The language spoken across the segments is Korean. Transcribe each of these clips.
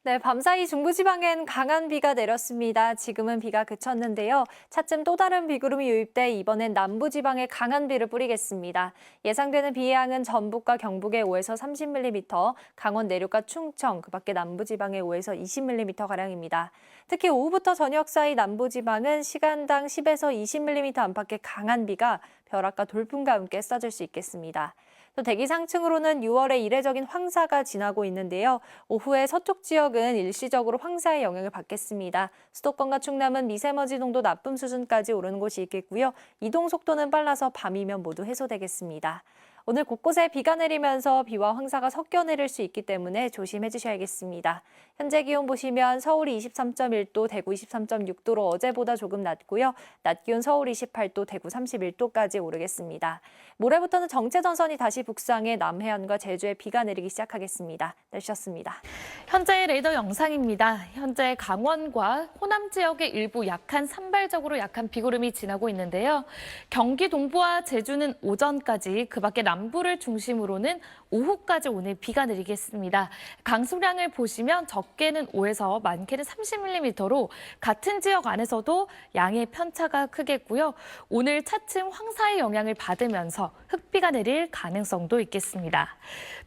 네, 밤사이 중부지방엔 강한 비가 내렸습니다. 지금은 비가 그쳤는데요. 차츰 또 다른 비구름이 유입돼 이번엔 남부지방에 강한 비를 뿌리겠습니다. 예상되는 비의 양은 전북과 경북에 5에서 30mm, 강원 내륙과 충청, 그밖에 남부지방에 5에서 20mm가량입니다. 특히 오후부터 저녁 사이 남부지방은 시간당 10에서 20mm 안팎의 강한 비가 벼락과 돌풍과 함께 쏟아질 수 있겠습니다. 또 대기 상층으로는 6월에 이례적인 황사가 지나고 있는데요. 오후에 서쪽 지역은 일시적으로 황사의 영향을 받겠습니다. 수도권과 충남은 미세먼지 농도 나쁨 수준까지 오르는 곳이 있겠고요. 이동 속도는 빨라서 밤이면 모두 해소되겠습니다. 오늘 곳곳에 비가 내리면서 비와 황사가 섞여 내릴 수 있기 때문에 조심해 주셔야겠습니다. 현재 기온 보시면 서울이 23.1도, 대구 23.6도로 어제보다 조금 낮고요. 낮 기온 서울 28도, 대구 31도까지 오르겠습니다. 모레부터는 정체전선이 다시 북상해 남해안과 제주에 비가 내리기 시작하겠습니다. 날씨였습니다. 현재 레이더 영상입니다. 현재 강원과 호남 지역의 일부 산발적으로 약한 비구름이 지나고 있는데요. 경기 동부와 제주는 오전까지, 그밖에 남부를 중심으로는 오후까지 오늘 비가 내리겠습니다. 강수량을 보시면 적게는 5에서 많게는 30mm로 같은 지역 안에서도 양의 편차가 크겠고요. 오늘 차츰 황사의 영향을 받으면서 흑비가 내릴 가능성도 있겠습니다.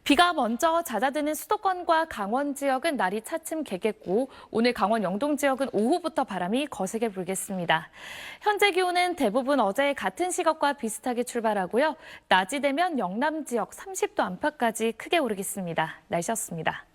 비가 먼저 잦아드는 수도권과 강원 지역은 날이 차츰 개겠고, 오늘 강원 영동 지역은 오후부터 바람이 거세게 불겠습니다. 현재 기온은 대부분 어제 같은 시각과 비슷하게 출발하고요. 낮이 되면 영남 지역 30도 안팎까지 크게 오르겠습니다. 날씨였습니다.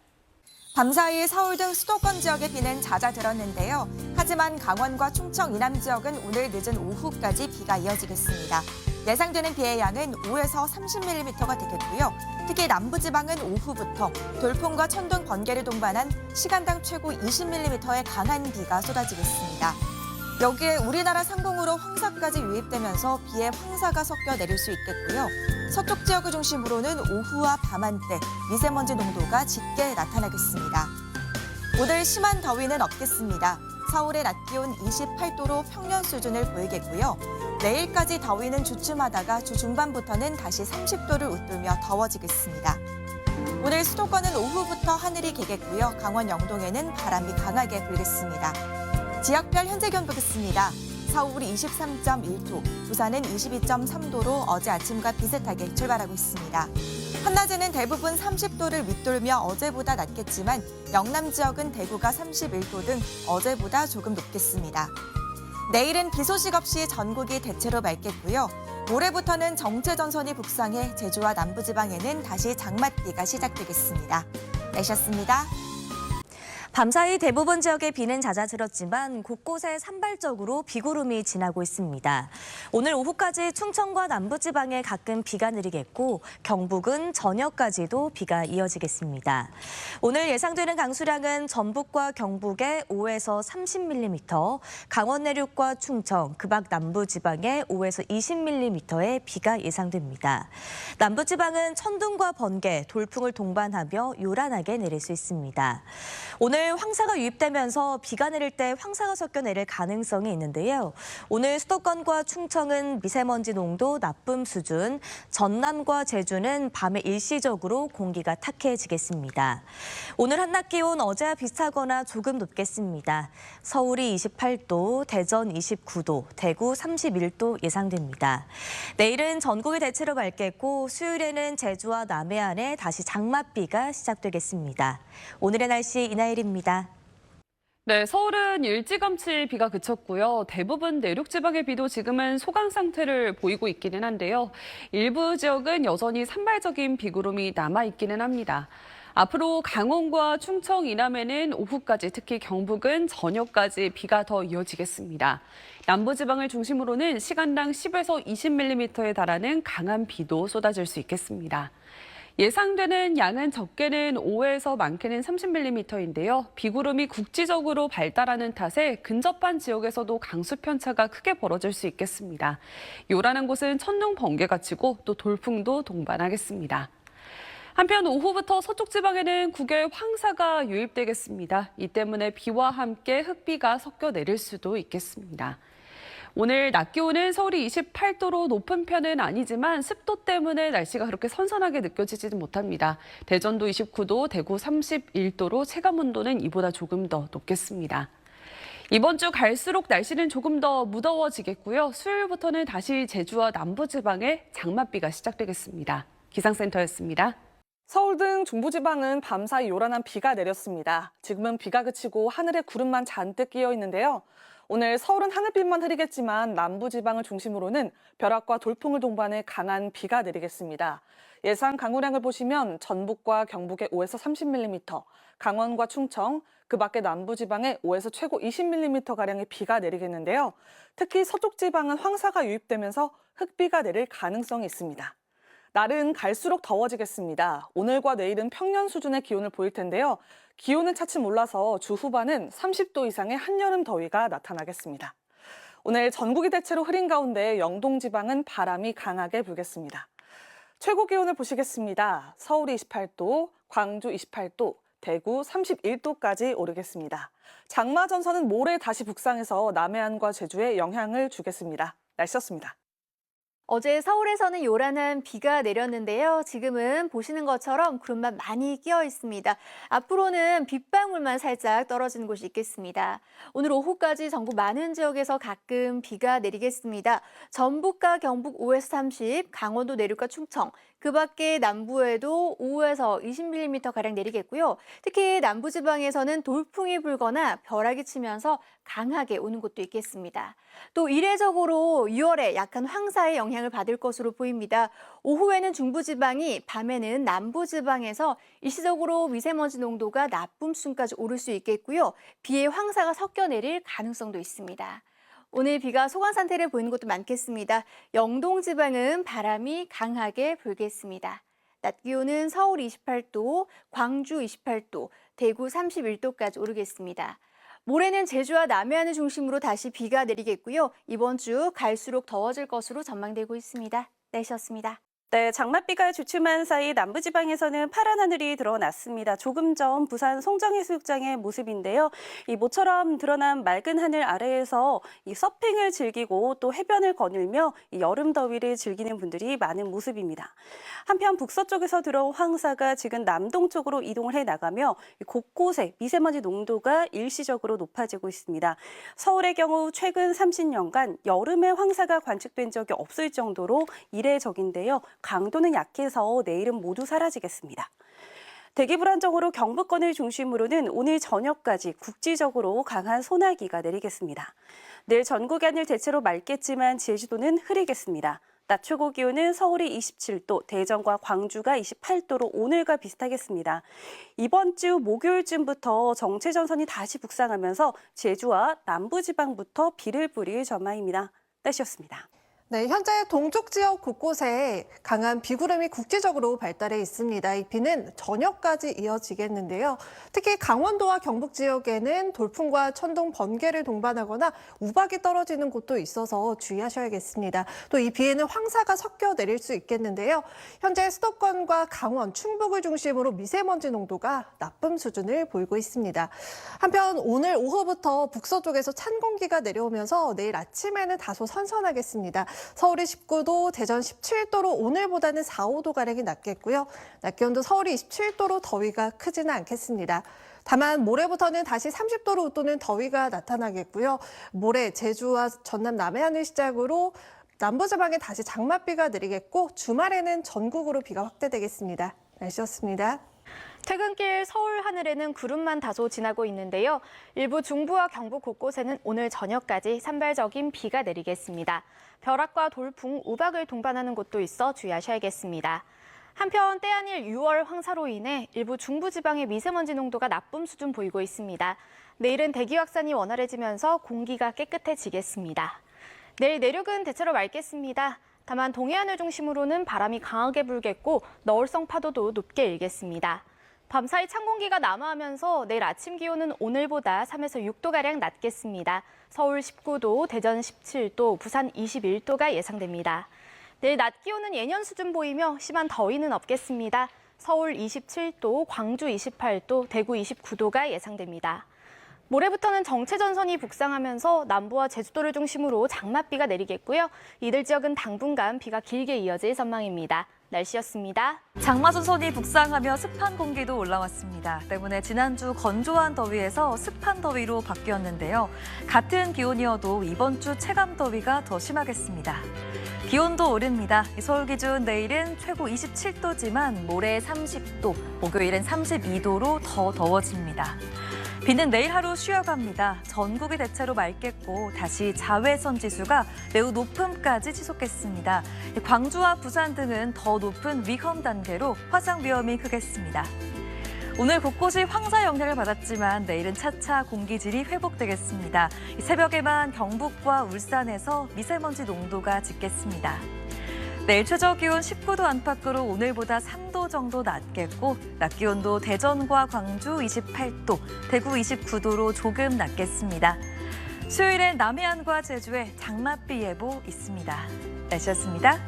밤사이 서울 등 수도권 지역의 비는 잦아들었는데요. 하지만 강원과 충청 이남 지역은 오늘 늦은 오후까지 비가 이어지겠습니다. 예상되는 비의 양은 5에서 30mm가 되겠고요. 특히 남부지방은 오후부터 돌풍과 천둥, 번개를 동반한 시간당 최고 20mm의 강한 비가 쏟아지겠습니다. 여기에 우리나라 상공으로 황사까지 유입되면서 비에 황사가 섞여 내릴 수 있겠고요. 서쪽 지역을 중심으로는 오후와 밤한때 미세먼지 농도가 짙게 나타나겠습니다. 오늘 심한 더위는 없겠습니다. 서울의 낮 기온 28도로 평년 수준을 보이겠고요. 내일까지 더위는 주춤하다가 주 중반부터는 다시 30도를 웃돌며 더워지겠습니다. 오늘 수도권은 오후부터 하늘이 개겠고요. 강원 영동에는 바람이 강하게 불겠습니다. 지역별 현재 기온 보겠습니다. 서울이 23.1도, 부산은 22.3도로 어제 아침과 비슷하게 출발하고 있습니다. 한낮에는 대부분 30도를 밑돌며 어제보다 낮겠지만 영남 지역은 대구가 31도 등 어제보다 조금 높겠습니다. 내일은 비 소식 없이 전국이 대체로 맑겠고요. 모레부터는 정체전선이 북상해 제주와 남부지방에는 다시 장맛비가 시작되겠습니다. 날씨였습니다. 밤사이 대부분 지역의 비는 잦아들었지만 곳곳에 산발적으로 비구름이 지나고 있습니다. 오늘 오후까지 충청과 남부지방에 가끔 비가 내리겠고 경북은 저녁까지도 비가 이어지겠습니다. 오늘 예상되는 강수량은 전북과 경북에 5에서 30mm, 강원 내륙과 충청, 그밖 남부지방에 5에서 20mm의 비가 예상됩니다. 남부지방은 천둥과 번개, 돌풍을 동반하며 요란하게 내릴 수 있습니다. 오늘 황사가 유입되면서 비가 내릴 때 황사가 섞여 내릴 가능성이 있는데요. 오늘 수도권과 충청은 미세먼지 농도 나쁨 수준, 전남과 제주는 밤에 일시적으로 공기가 탁해지겠습니다. 오늘 한낮 기온 어제와 비슷하거나 조금 높겠습니다. 서울이 28도, 대전 29도, 대구 31도 예상됩니다. 내일은 전국이 대체로 맑겠고 수요일에는 제주와 남해안에 다시 장맛비가 시작되겠습니다. 오늘의 날씨 이나일입니다. 네, 서울은 일찌감치 비가 그쳤고요. 대부분 내륙 지방의 비도 지금은 소강 상태를 보이고 있기는 한데요. 일부 지역은 여전히 산발적인 비구름이 남아있기는 합니다. 앞으로 강원과 충청 이남에는 오후까지, 특히 경북은 저녁까지 비가 더 이어지겠습니다. 남부지방을 중심으로는 시간당 10에서 20mm에 달하는 강한 비도 쏟아질 수 있겠습니다. 예상되는 양은 적게는 5에서 많게는 30mm인데요. 비구름이 국지적으로 발달하는 탓에 근접한 지역에서도 강수 편차가 크게 벌어질 수 있겠습니다. 요란한 곳은 천둥, 번개가 치고 또 돌풍도 동반하겠습니다. 한편 오후부터 서쪽 지방에는 국외 황사가 유입되겠습니다. 이 때문에 비와 함께 흑비가 섞여 내릴 수도 있겠습니다. 오늘 낮 기온은 서울이 28도로 높은 편은 아니지만 습도 때문에 날씨가 그렇게 선선하게 느껴지지는 못합니다. 대전도 29도, 대구 31도로 체감온도는 이보다 조금 더 높겠습니다. 이번 주 갈수록 날씨는 조금 더 무더워지겠고요. 수요일부터는 다시 제주와 남부지방에 장맛비가 시작되겠습니다. 기상센터였습니다. 서울 등 중부지방은 밤사이 요란한 비가 내렸습니다. 지금은 비가 그치고 하늘에 구름만 잔뜩 끼어 있는데요. 오늘 서울은 하늘빛만 흐리겠지만 남부지방을 중심으로는 벼락과 돌풍을 동반해 강한 비가 내리겠습니다. 예상 강우량을 보시면 전북과 경북에 5에서 30mm, 강원과 충청, 그 밖에 남부지방에 5에서 최고 20mm가량의 비가 내리겠는데요. 특히 서쪽 지방은 황사가 유입되면서 흑비가 내릴 가능성이 있습니다. 날은 갈수록 더워지겠습니다. 오늘과 내일은 평년 수준의 기온을 보일 텐데요. 기온은 차츰 올라서 주 후반은 30도 이상의 한여름 더위가 나타나겠습니다. 오늘 전국이 대체로 흐린 가운데 영동 지방은 바람이 강하게 불겠습니다. 최고 기온을 보시겠습니다. 서울이 28도, 광주 28도, 대구 31도까지 오르겠습니다. 장마 전선은 모레 다시 북상해서 남해안과 제주에 영향을 주겠습니다. 날씨였습니다. 어제 서울에서는 요란한 비가 내렸는데요. 지금은 보시는 것처럼 구름만 많이 끼어 있습니다. 앞으로는 빗방울만 살짝 떨어지는 곳이 있겠습니다. 오늘 오후까지 전국 많은 지역에서 가끔 비가 내리겠습니다. 전북과 경북 5에서 30, 강원도 내륙과 충청, 그 밖에 남부에도 5에서 20mm가량 내리겠고요. 특히 남부지방에서는 돌풍이 불거나 벼락이 치면서 강하게 오는 곳도 있겠습니다. 또 이례적으로 6월에 약한 황사의 영향을 받을 것으로 보입니다. 오후에는 중부지방이, 밤에는 남부지방에서 일시적으로 미세먼지 농도가 나쁨 수준까지 오를 수 있겠고요. 비에 황사가 섞여 내릴 가능성도 있습니다. 오늘 비가 소강 상태를 보이는 곳도 많겠습니다. 영동 지방은 바람이 강하게 불겠습니다. 낮 기온은 서울 28도, 광주 28도, 대구 31도까지 오르겠습니다. 모레는 제주와 남해안을 중심으로 다시 비가 내리겠고요. 이번 주 갈수록 더워질 것으로 전망되고 있습니다. 날씨였습니다. 네, 장맛비가 주춤한 사이 남부지방에서는 파란 하늘이 드러났습니다. 조금 전 부산 송정해수욕장의 모습인데요. 이 모처럼 드러난 맑은 하늘 아래에서 이 서핑을 즐기고 또 해변을 거닐며 이 여름 더위를 즐기는 분들이 많은 모습입니다. 한편 북서쪽에서 들어온 황사가 지금 남동쪽으로 이동을 해나가며 곳곳에 미세먼지 농도가 일시적으로 높아지고 있습니다. 서울의 경우 최근 30년간 여름에 황사가 관측된 적이 없을 정도로 이례적인데요. 강도는 약해서 내일은 모두 사라지겠습니다. 대기 불안정으로 경북권을 중심으로는 오늘 저녁까지 국지적으로 강한 소나기가 내리겠습니다. 내일 전국의 하늘 대체로 맑겠지만 제주도는 흐리겠습니다. 낮 최고 기온은 서울이 27도, 대전과 광주가 28도로 오늘과 비슷하겠습니다. 이번 주 목요일쯤부터 정체전선이 다시 북상하면서 제주와 남부지방부터 비를 뿌릴 전망입니다. 날씨였습니다. 네, 현재 동쪽 지역 곳곳에 강한 비구름이 국지적으로 발달해 있습니다. 이 비는 저녁까지 이어지겠는데요. 특히 강원도와 경북 지역에는 돌풍과 천둥, 번개를 동반하거나 우박이 떨어지는 곳도 있어서 주의하셔야겠습니다. 또 이 비에는 황사가 섞여 내릴 수 있겠는데요. 현재 수도권과 강원, 충북을 중심으로 미세먼지 농도가 나쁨 수준을 보이고 있습니다. 한편 오늘 오후부터 북서쪽에서 찬 공기가 내려오면서 내일 아침에는 다소 선선하겠습니다. 서울이 19도, 대전 17도로 오늘보다는 4, 5도가량이 낮겠고요. 낮 기온도 서울이 27도로 더위가 크지는 않겠습니다. 다만 모레부터는 다시 30도로 웃도는 더위가 나타나겠고요. 모레 제주와 전남 남해안을 시작으로 남부지방에 다시 장맛비가 내리겠고 주말에는 전국으로 비가 확대되겠습니다. 날씨였습니다. 퇴근길 서울 하늘에는 구름만 다소 지나고 있는데요. 일부 중부와 경북 곳곳에는 오늘 저녁까지 산발적인 비가 내리겠습니다. 벼락과 돌풍, 우박을 동반하는 곳도 있어 주의하셔야겠습니다. 한편 때 아닐 6월 황사로 인해 일부 중부지방의 미세먼지 농도가 나쁨 수준 보이고 있습니다. 내일은 대기 확산이 원활해지면서 공기가 깨끗해지겠습니다. 내일 내륙은 대체로 맑겠습니다. 다만 동해안을 중심으로는 바람이 강하게 불겠고 너울성 파도도 높게 일겠습니다. 밤사이 찬 공기가 남하하면서 내일 아침 기온은 오늘보다 3에서 6도가량 낮겠습니다. 서울 19도, 대전 17도, 부산 21도가 예상됩니다. 내일 낮 기온은 예년 수준 보이며 심한 더위는 없겠습니다. 서울 27도, 광주 28도, 대구 29도가 예상됩니다. 모레부터는 정체전선이 북상하면서 남부와 제주도를 중심으로 장맛비가 내리겠고요. 이들 지역은 당분간 비가 길게 이어질 전망입니다. 날씨였습니다. 장마전선이 북상하며 습한 공기도 올라왔습니다. 때문에 지난주 건조한 더위에서 습한 더위로 바뀌었는데요. 같은 기온이어도 이번 주 체감 더위가 더 심하겠습니다. 기온도 오릅니다. 서울 기준 내일은 최고 27도지만 모레 30도, 목요일은 32도로 더 더워집니다. 비는 내일 하루 쉬어갑니다. 전국이 대체로 맑겠고 다시 자외선 지수가 매우 높음까지 지속했습니다. 광주와 부산 등은 더 높은 위험 단계로 화상 위험이 크겠습니다. 오늘 곳곳이 황사 영향을 받았지만 내일은 차차 공기질이 회복되겠습니다. 새벽에만 경북과 울산에서 미세먼지 농도가 짙겠습니다. 내일 최저 기온 19도 안팎으로 오늘보다 3도 정도 낮겠고 낮 기온도 대전과 광주 28도, 대구 29도로 조금 낮겠습니다. 수요일엔 남해안과 제주에 장맛비 예보 있습니다. 날씨였습니다.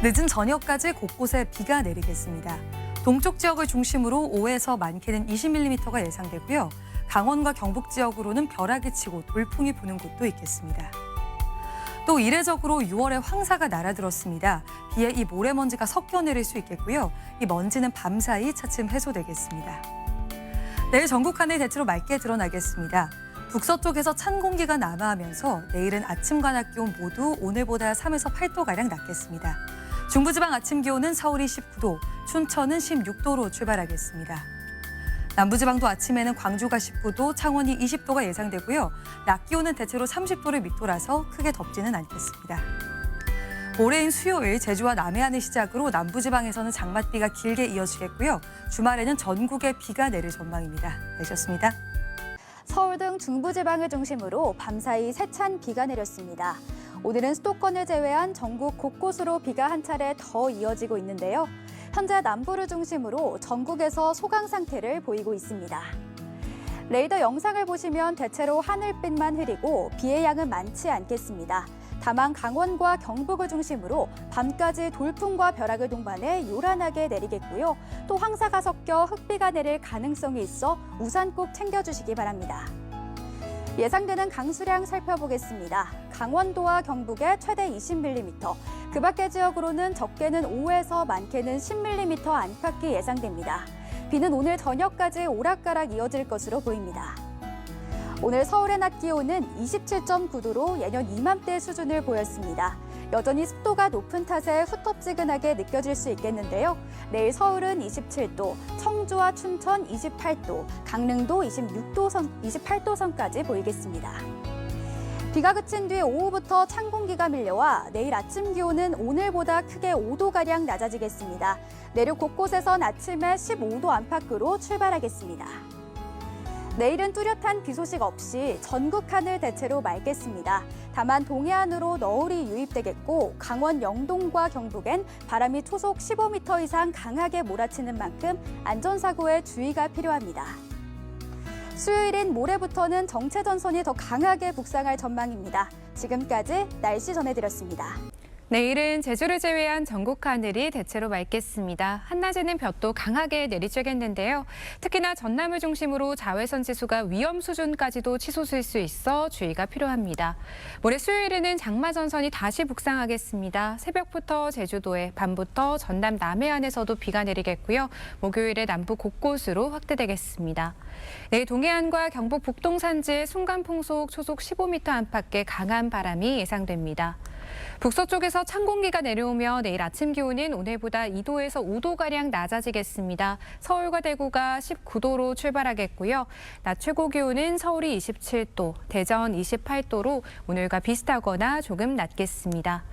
늦은 저녁까지 곳곳에 비가 내리겠습니다. 동쪽 지역을 중심으로 5에서 많게는 20mm가 예상되고요. 강원과 경북 지역으로는 벼락이 치고 돌풍이 부는 곳도 있겠습니다. 또 이례적으로 6월에 황사가 날아들었습니다. 비에 이 모래먼지가 섞여 내릴 수 있겠고요. 이 먼지는 밤사이 차츰 해소되겠습니다. 내일 전국 하늘 대체로 맑게 드러나겠습니다. 북서쪽에서 찬 공기가 남하하면서 내일은 아침과 낮 기온 모두 오늘보다 3에서 8도가량 낮겠습니다. 중부지방 아침 기온은 서울이 19도, 춘천은 16도로 출발하겠습니다. 남부지방도 아침에는 광주가 19도, 창원이 20도가 예상되고요. 낮 기온은 대체로 30도를 밑돌아서 크게 덥지는 않겠습니다. 모레인 수요일 제주와 남해안을 시작으로 남부지방에서는 장맛비가 길게 이어지겠고요. 주말에는 전국에 비가 내릴 전망입니다. 내셨습니다. 서울 등 중부지방을 중심으로 밤사이 세찬 비가 내렸습니다. 오늘은 수도권을 제외한 전국 곳곳으로 비가 한 차례 더 이어지고 있는데요. 현재 남부를 중심으로 전국에서 소강 상태를 보이고 있습니다. 레이더 영상을 보시면 대체로 하늘빛만 흐리고 비의 양은 많지 않겠습니다. 다만 강원과 경북을 중심으로 밤까지 돌풍과 벼락을 동반해 요란하게 내리겠고요. 또 황사가 섞여 흙비가 내릴 가능성이 있어 우산 꼭 챙겨주시기 바랍니다. 예상되는 강수량 살펴보겠습니다. 강원도와 경북에 최대 20mm, 그 밖의 지역으로는 적게는 5에서 많게는 10mm 안팎이 예상됩니다. 비는 오늘 저녁까지 오락가락 이어질 것으로 보입니다. 오늘 서울의 낮 기온은 27.9도로 예년 이맘때 수준을 보였습니다. 여전히 습도가 높은 탓에 후텁지근하게 느껴질 수 있겠는데요. 내일 서울은 27도, 청주와 춘천 28도, 강릉도 28도 선까지 보이겠습니다. 비가 그친 뒤 오후부터 찬 공기가 밀려와 내일 아침 기온은 오늘보다 크게 5도가량 낮아지겠습니다. 내륙 곳곳에선 아침에 15도 안팎으로 출발하겠습니다. 내일은 뚜렷한 비 소식 없이 전국 하늘 대체로 맑겠습니다. 다만 동해안으로 너울이 유입되겠고 강원 영동과 경북엔 바람이 초속 15m 이상 강하게 몰아치는 만큼 안전사고에 주의가 필요합니다. 수요일인 모레부터는 정체전선이 더 강하게 북상할 전망입니다. 지금까지 날씨 전해드렸습니다. 내일은 제주를 제외한 전국 하늘이 대체로 맑겠습니다. 한낮에는 볕도 강하게 내리쬐겠는데요. 특히나 전남을 중심으로 자외선 지수가 위험 수준까지도 치솟을 수 있어 주의가 필요합니다. 모레 수요일에는 장마전선이 다시 북상하겠습니다. 새벽부터 제주도에, 밤부터 전남 남해안에서도 비가 내리겠고요. 목요일에 남부 곳곳으로 확대되겠습니다. 내일 동해안과 경북 북동 산지에 순간풍속 초속 15m 안팎의 강한 바람이 예상됩니다. 북서쪽에서 찬 공기가 내려오며 내일 아침 기온은 오늘보다 2도에서 5도가량 낮아지겠습니다. 서울과 대구가 19도로 출발하겠고요. 낮 최고 기온은 서울이 27도, 대전 28도로 오늘과 비슷하거나 조금 낮겠습니다.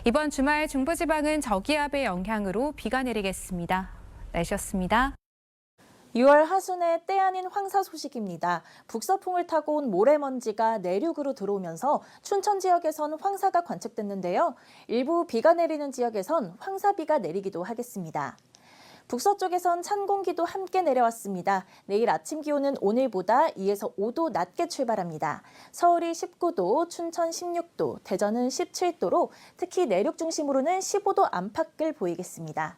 이번 주말 중부지방은 저기압의 영향으로 비가 내리겠습니다. 날씨였습니다. 6월 하순의 때 아닌 황사 소식입니다. 북서풍을 타고 온 모래먼지가 내륙으로 들어오면서 춘천 지역에선 황사가 관측됐는데요. 일부 비가 내리는 지역에선 황사비가 내리기도 하겠습니다. 북서쪽에선 찬 공기도 함께 내려왔습니다. 내일 아침 기온은 오늘보다 2에서 5도 낮게 출발합니다. 서울이 19도, 춘천 16도, 대전은 17도로 특히 내륙 중심으로는 15도 안팎을 보이겠습니다.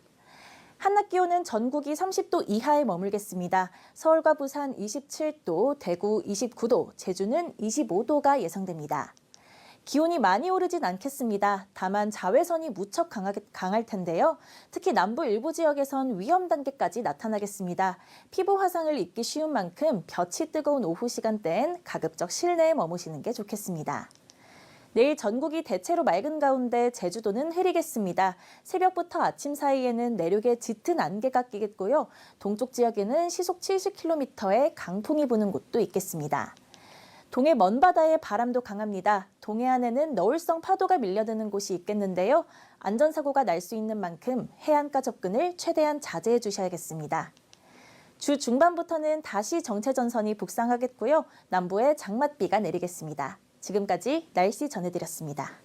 한낮 기온은 전국이 30도 이하에 머물겠습니다. 서울과 부산 27도, 대구 29도, 제주는 25도가 예상됩니다. 기온이 많이 오르진 않겠습니다. 다만 자외선이 무척 강할 텐데요. 특히 남부 일부 지역에선 위험 단계까지 나타나겠습니다. 피부 화상을 입기 쉬운 만큼 볕이 뜨거운 오후 시간대엔 가급적 실내에 머무시는 게 좋겠습니다. 내일 전국이 대체로 맑은 가운데 제주도는 흐리겠습니다. 새벽부터 아침 사이에는 내륙에 짙은 안개가 끼겠고요. 동쪽 지역에는 시속 70km의 강풍이 부는 곳도 있겠습니다. 동해 먼바다의 바람도 강합니다. 동해안에는 너울성 파도가 밀려드는 곳이 있겠는데요. 안전사고가 날 수 있는 만큼 해안가 접근을 최대한 자제해 주셔야겠습니다. 주 중반부터는 다시 정체전선이 북상하겠고요. 남부에 장맛비가 내리겠습니다. 지금까지 날씨 전해드렸습니다.